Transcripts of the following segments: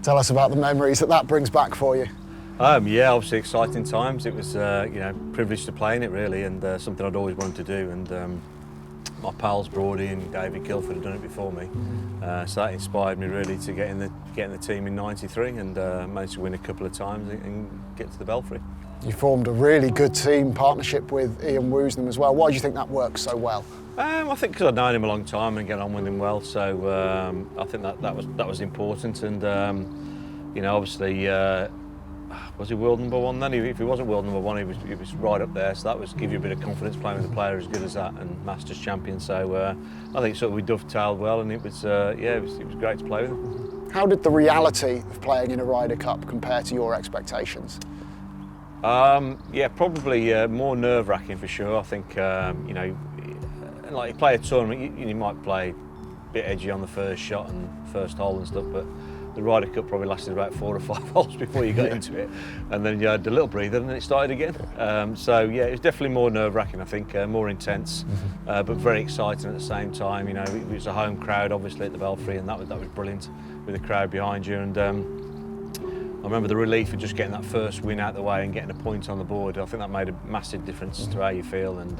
Tell us about the memories that brings back for you. Yeah, obviously exciting times. It was, privileged to play in it really, and something I'd always wanted to do. And my pals Brody and David Guilford had done it before me, so that inspired me really to get in the team in '93 and managed to win a couple of times and get to the Belfry. You formed a really good team partnership with Ian Woosnam as well. Why do you think that works so well? I think because I'd known him a long time and get on with him well, so I think that was important. And obviously, was he world number one then? If he wasn't world number one, he was right up there. So that was give you a bit of confidence playing with a player as good as that and Masters champion. So I think sort of we dovetailed well, and it was great to play with him. How did the reality of playing in a Ryder Cup compare to your expectations? Probably more nerve-wracking for sure. I think like you play a tournament, you might play a bit edgy on the first shot and first hole and stuff, but the Ryder Cup probably lasted about 4 or 5 holes before you got into it, and then you had a little breather and then it started again. It was definitely more nerve-wracking, I think, more intense, but very exciting at the same time. It was a home crowd obviously at the Belfry, and that was brilliant with the crowd behind you. And I remember the relief of just getting that first win out the way and getting a point on the board. I think that made a massive difference to how you feel and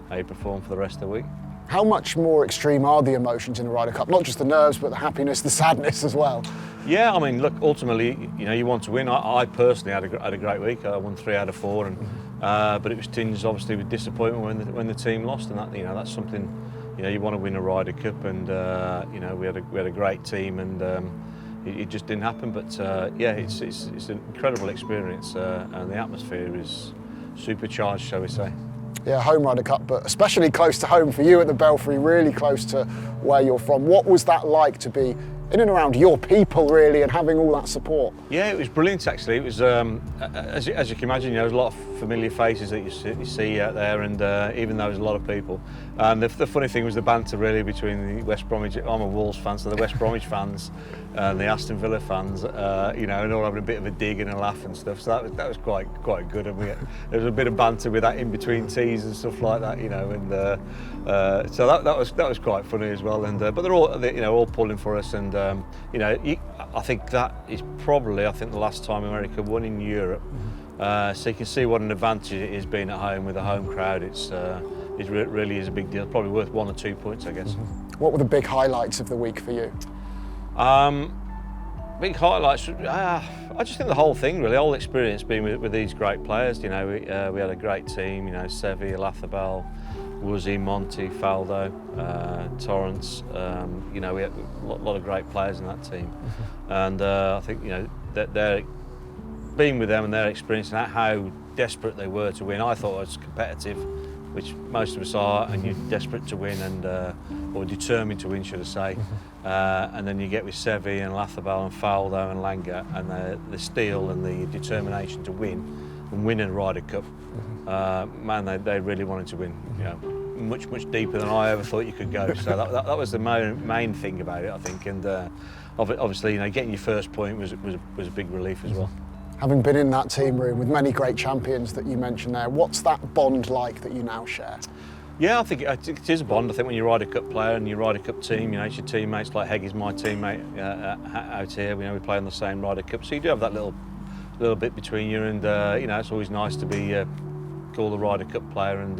how you perform for the rest of the week. How much more extreme are the emotions in a Ryder Cup? Not just the nerves, but the happiness, the sadness as well. Yeah, I mean, look, ultimately, you want to win. I personally had a great week. I won 3 out of 4, and but it was tinged obviously with disappointment when the team lost, and that's something you want to win a Ryder Cup, and we had a great team, and it just didn't happen. But it's an incredible experience, and the atmosphere is supercharged, shall we say. Yeah, home Ryder Cup, but especially close to home for you at the Belfry, really close to where you're from. What was that like to be in and around your people, really, and having all that support? Yeah, it was brilliant, actually. It was, as you can imagine, there's a lot of familiar faces that you see out there, and even though there's a lot of people. And the funny thing was the banter, really, between the West Bromwich, I'm a Wolves fan, so the West Bromwich fans and the Aston Villa fans, and all having a bit of a dig and a laugh and stuff. So that was quite good. And there was a bit of banter with that in between teas and stuff like that, and so that was quite funny as well. And but they're all pulling for us, and I think that is probably the last time America won in Europe. So you can see what an advantage it is being at home with a home crowd. It really is a big deal. Probably worth 1 or 2 points, I guess. What were the big highlights of the week for you? Big highlights. I just think the whole thing, really, whole experience being with these great players. We had a great team. Seve, Olazábal, Woosie, Monty, Faldo, Torrance. We had a lot of great players in that team, and I think that they're being with them and their experience and how desperate they were to win. I thought it was competitive, which most of us are, and you're desperate to win or determined to win, should I say. And then you get with Seve and Olazábal and Faldo and Langer, and the steel and the determination to win a Ryder Cup. Man, they really wanted to win. Much deeper than I ever thought you could go. So that was the main thing about it, I think. And obviously, getting your first point was a big relief as well. Having been in that team room with many great champions that you mentioned there, what's that bond like that you now share? Yeah, I think it is a bond. I think when you're a Ryder Cup player and your Ryder Cup team, it's your teammates. Like Heggy's my teammate out here. We play on the same Ryder Cup, so you do have that little bit between you, and it's always nice to be called a Ryder Cup player, and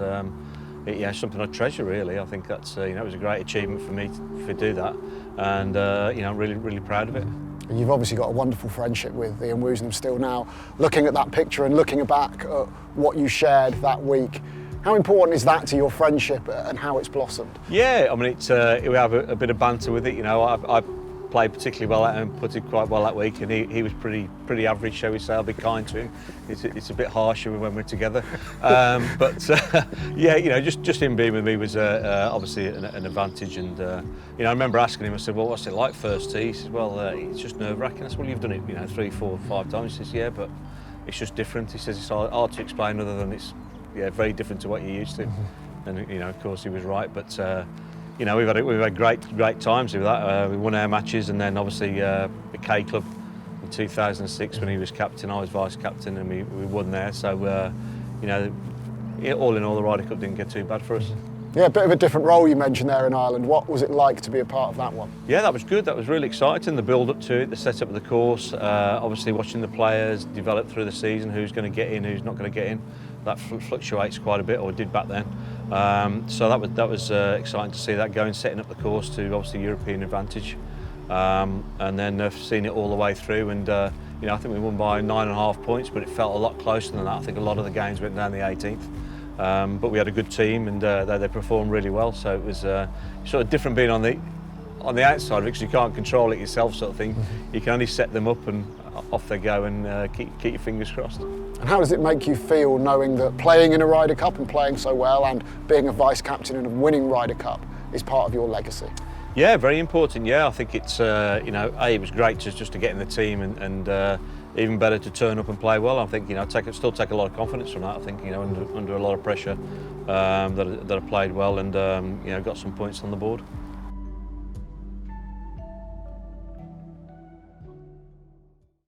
it's something I treasure, really. I think that's it was a great achievement for me to do that, and I'm really proud of it. You've obviously got a wonderful friendship with Ian Woosnam still now. Looking at that picture and looking back at what you shared that week, how important is that to your friendship and how it's blossomed? Yeah, I mean, we have a bit of banter with it. I played particularly well and putted quite well that week, and he was pretty average, shall we say. I'll be kind to him. It's a bit harsher when we're together, just him being with me was obviously an advantage. And I remember asking him, I said, well, what's it like first tee? He said, well, it's just nerve-wracking. I said, well, you've done it 3, 4, 5 times. He says, yeah, but it's just different. He says it's hard to explain other than it's very different to what you're used to. And of course he was right, but we've had great times with that. We won our matches, and then obviously the K Club in 2006 when he was captain, I was vice captain, and we won there. So all in all, the Ryder Cup didn't get too bad for us. Yeah, a bit of a different role you mentioned there in Ireland. What was it like to be a part of that one? Yeah, that was good. That was really exciting. The build up to it, the setup of the course, obviously watching the players develop through the season, who's going to get in, who's not going to get in. That fluctuates quite a bit, or did back then. So that was exciting to see that going, setting up the course to obviously European advantage, and then seeing it all the way through. And you know, I think we won by 9.5 points, but it felt a lot closer than that. I think a lot of the games went down the 18th. But we had a good team, and they performed really well. So it was sort of different being on the outside, because you can't control it yourself, sort of thing. You can only set them up, and off they go, and keep your fingers crossed. And how does it make you feel knowing that playing in a Ryder Cup and playing so well, and being a vice captain and winning Ryder Cup is part of your legacy? Yeah, very important. Yeah, I think it's you know, it was great just to get in the team, and even better to turn up and play well. I think, you know, still take a lot of confidence from that. I think, you know, under a lot of pressure, that I played well, and you know, got some points on the board.